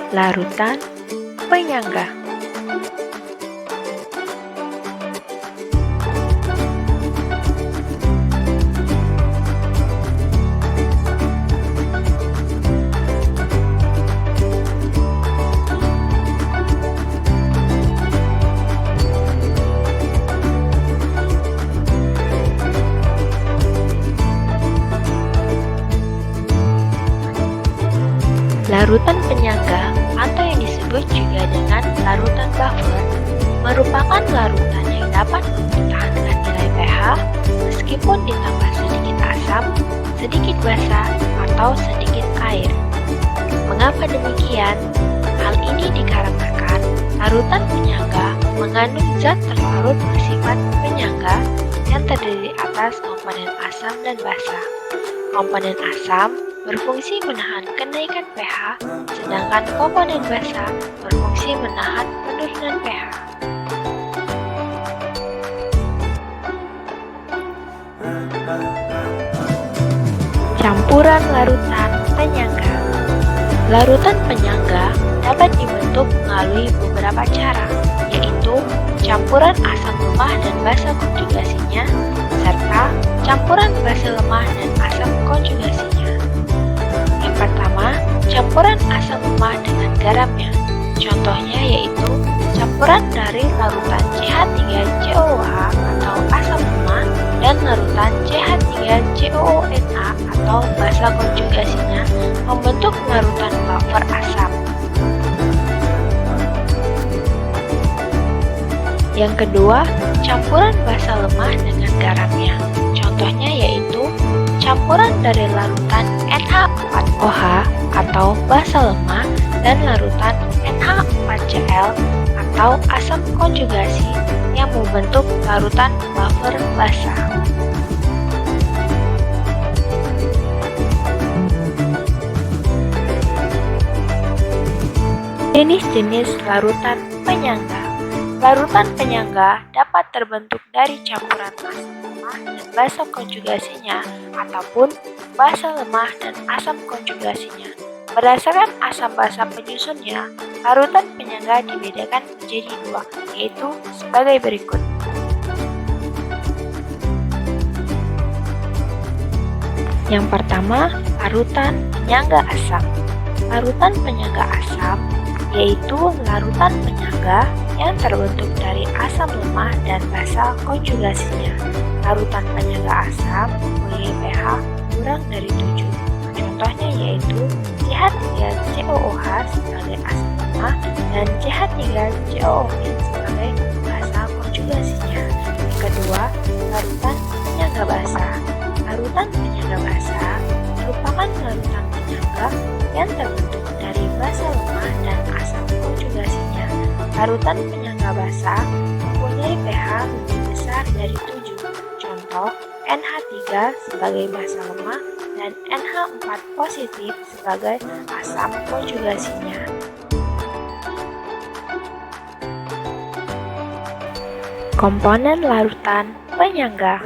Larutan penyangga. Larutan penyangga atau yang disebut juga dengan larutan buffer merupakan larutan yang dapat mempertahankan nilai pH meskipun ditambah sedikit asam, sedikit basa, atau sedikit air. Mengapa demikian? Hal ini dikarenakan larutan penyangga mengandung zat terlarut bersifat penyangga yang terdiri atas komponen asam dan basa. Komponen asam berfungsi menahan kenaikan pH, sedangkan komponen basa berfungsi menahan penurunan pH. Campuran larutan penyangga. Larutan penyangga dapat dibentuk melalui beberapa cara, yaitu campuran asam lemah dan basa konjugasinya, serta campuran basa lemah dan asam konjugasinya. Pertama, campuran asam lemah dengan garamnya. Contohnya yaitu campuran dari larutan CH3COOH atau asam lemah dan larutan CH3COONA atau basa konjugasinya membentuk larutan buffer asam. Yang kedua, campuran basa lemah dengan garamnya. Contohnya yaitu campuran dari larutan NH4OH atau basa lemah dan larutan NH4Cl atau asam konjugasi yang membentuk larutan buffer basa. Jenis-jenis larutan penyangga. Larutan penyangga dapat terbentuk dari campuran asam lemah dan basa konjugasinya ataupun basa lemah dan asam konjugasinya. Berdasarkan asam basa penyusunnya, larutan penyangga dibedakan menjadi dua, yaitu sebagai berikut. Yang pertama, larutan penyangga asam. Larutan penyangga asam yaitu larutan penyangga yang terbentuk dari asam lemah dan basa konjugasinya. Larutan penyangga asam mempunyai pH kurang dari 7. Contohnya yaitu CH3COOH sebagai asam lemah dan CH3COON sebagai basa konjugasinya. Yang kedua, larutan penyangga basa. Larutan penyangga basa merupakan larutan penyangga yang terbentuk dari basa lemah dan asam konjugasinya. Larutan penyangga basa mempunyai pH lebih besar dari 7. Contoh, NH3 sebagai basa lemah dan NH4 positif sebagai asam konjugasinya. Komponen larutan penyangga.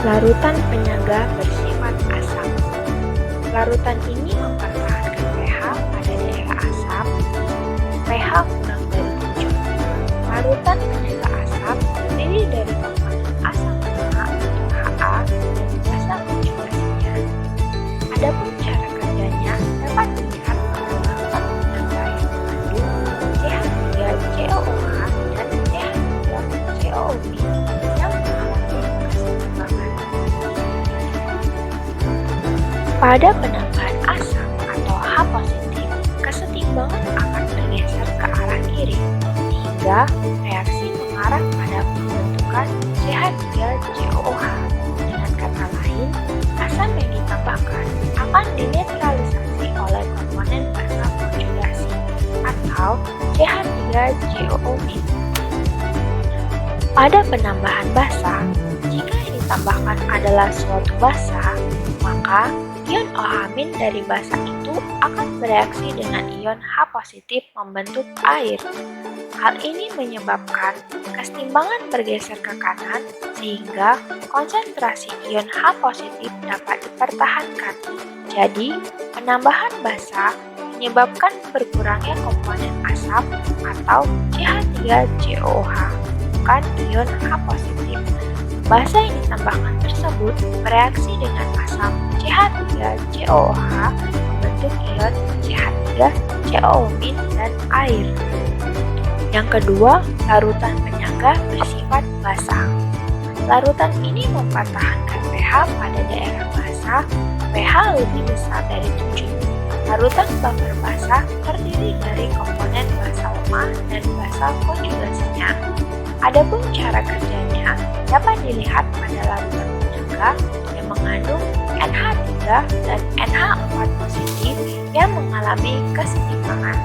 Larutan penyangga bersifat asam. Larutan ini mempertahankan pH pada daerah asam, pH kurang dari 7. Larutan penyangga asam terdiri dari komponen asam lemah atau HA dan basa konjugasinya. Adapun cara kerjanya dapat dilihat pada larutan penyangga yang mengandung CH3COOH dan CH3COOB yang mengalami keseimbangan. Pada penambahan asam atau H positif, kesetimbangan akan bergeser ke arah kiri, sehingga reaksi mengarah pada pembentukan CH3COOH. Dengan kata lain, asam yang ditambahkan akan dinetralisasi oleh komponen basa konjugasi atau CH3COOB. Pada penambahan basa, jika yang ditambahkan adalah suatu basa, maka ion OH- dari basa itu akan bereaksi dengan ion H positif membentuk air. Hal ini menyebabkan kesetimbangan bergeser ke kanan sehingga konsentrasi ion H positif dapat dipertahankan. Jadi, penambahan basa menyebabkan berkurangnya komponen asam atau CH3COH, bukan ion H positif. Basa yang ditambahkan tersebut bereaksi dengan asam CH3COH membentuk ion CH3CO- dan air. Yang kedua, larutan penyangga bersifat basa. Larutan ini mempertahankan pH pada daerah basa, pH lebih besar dari 7. Larutan buffer basa terdiri dari komponen basa lemah dan basa konjugasinya. Adapun cara kerjanya dapat dilihat pada larutan penyangga yang mengandung NH3 dan NH4 positif yang mengalami kesetimbangan.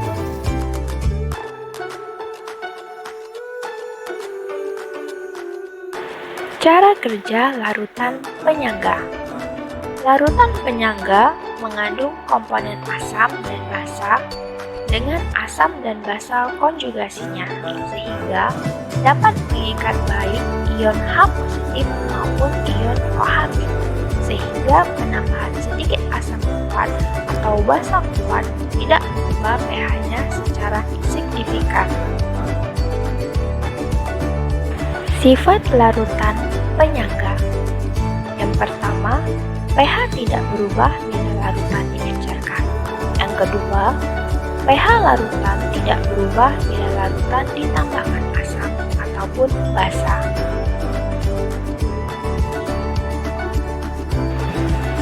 Cara kerja larutan penyangga. Larutan penyangga mengandung komponen asam dan basa dengan asam dan basa konjugasinya, sehingga dapat mengikat baik ion H positif maupun ion OH-, sehingga penambahan sedikit asam kuat atau basa kuat tidak mengubah pH-nya secara signifikan. Sifat larutan penyangga. Yang pertama, pH tidak berubah bila larutan diencerkan. Yang kedua, pH larutan tidak berubah bila larutan ditambahkan asam ataupun basa.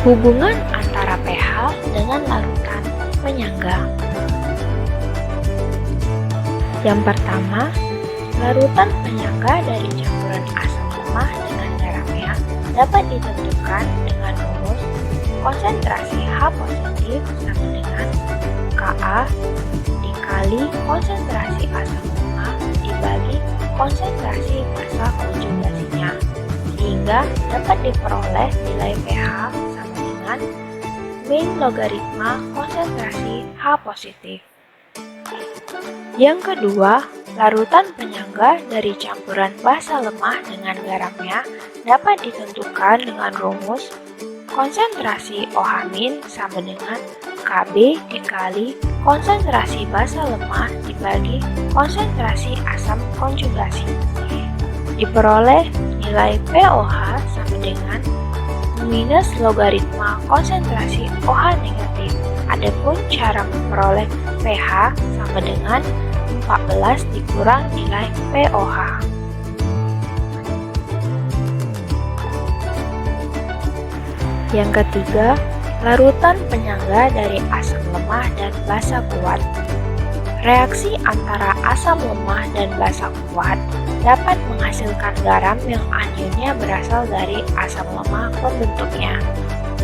Hubungan antara pH dengan larutan penyangga. Yang pertama, larutan penyangga dari campuran asam lemah dengan garamnya dapat ditentukan dengan rumus konsentrasi H positif sama dengan Ka dikali konsentrasi asam lemah dibagi konsentrasi basa konjugasinya, sehingga dapat diperoleh nilai pH sama dengan min logaritma konsentrasi H positif. Yang kedua, larutan penyangga dari campuran basa lemah dengan garamnya dapat ditentukan dengan rumus konsentrasi OH- sama dengan Kb dikali konsentrasi basa lemah dibagi konsentrasi asam konjugasi. Diperoleh nilai POH sama dengan minus logaritma konsentrasi OH negatif. Adapun cara memperoleh pH sama dengan 14 dikurang nilai POH. Yang ketiga, larutan penyangga dari asam lemah dan basa kuat. Reaksi antara asam lemah dan basa kuat dapat menghasilkan garam yang anionnya berasal dari asam lemah pembentuknya.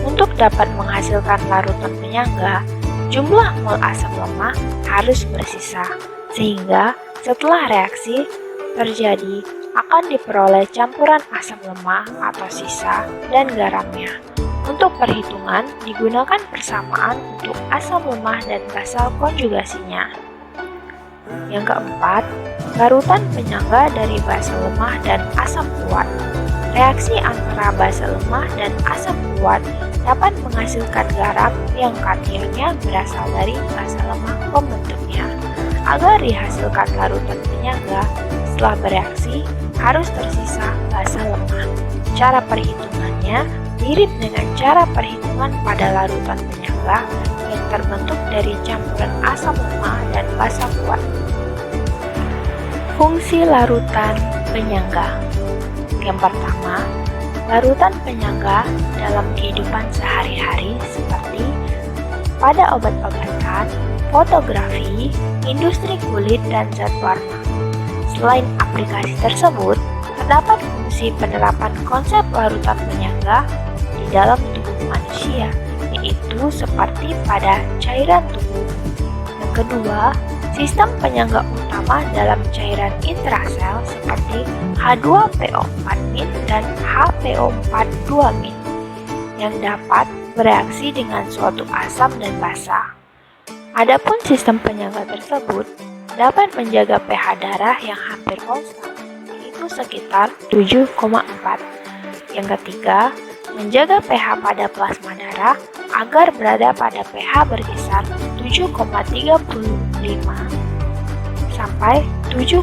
Untuk dapat menghasilkan larutan penyangga, jumlah mol asam lemah harus bersisa, sehingga setelah reaksi terjadi akan diperoleh campuran asam lemah atau sisa dan garamnya. Untuk perhitungan digunakan persamaan untuk asam lemah dan basa konjugasinya. Yang keempat, larutan penyangga dari basa lemah dan asam kuat. Reaksi antara basa lemah dan asam kuat dapat menghasilkan garam yang kationnya berasal dari basa lemah pembentuknya. Agar dihasilkan larutan penyangga, setelah bereaksi harus tersisa basa lemah. Cara perhitungannya mirip dengan cara perhitungan pada larutan penyangga yang terbentuk dari campuran asam lemah dan basa kuat. Fungsi larutan penyangga. Yang pertama, larutan penyangga dalam kehidupan sehari-hari seperti pada obat-obatan, fotografi, industri kulit, dan zat warna. Selain aplikasi tersebut, terdapat fungsi penerapan konsep larutan penyangga di dalam tubuh manusia, yaitu seperti pada cairan tubuh. Yang kedua, sistem penyangga utama dalam cairan intrasel seperti H2PO4- dan HPO42- yang dapat bereaksi dengan suatu asam dan basa. Adapun sistem penyangga tersebut dapat menjaga pH darah yang hampir konstan, yaitu sekitar 7,4. Yang ketiga, menjaga pH pada plasma darah agar berada pada pH berkisar 7,35 sampai 7,45,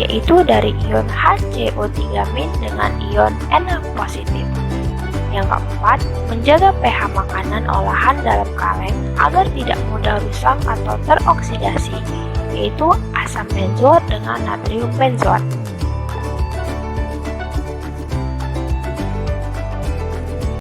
yaitu dari ion HCO3- dengan ion Na+. Yang keempat, menjaga pH makanan olahan dalam kaleng agar tidak mudah rusak atau teroksidasi, yaitu asam benzoat dengan natrium benzoat.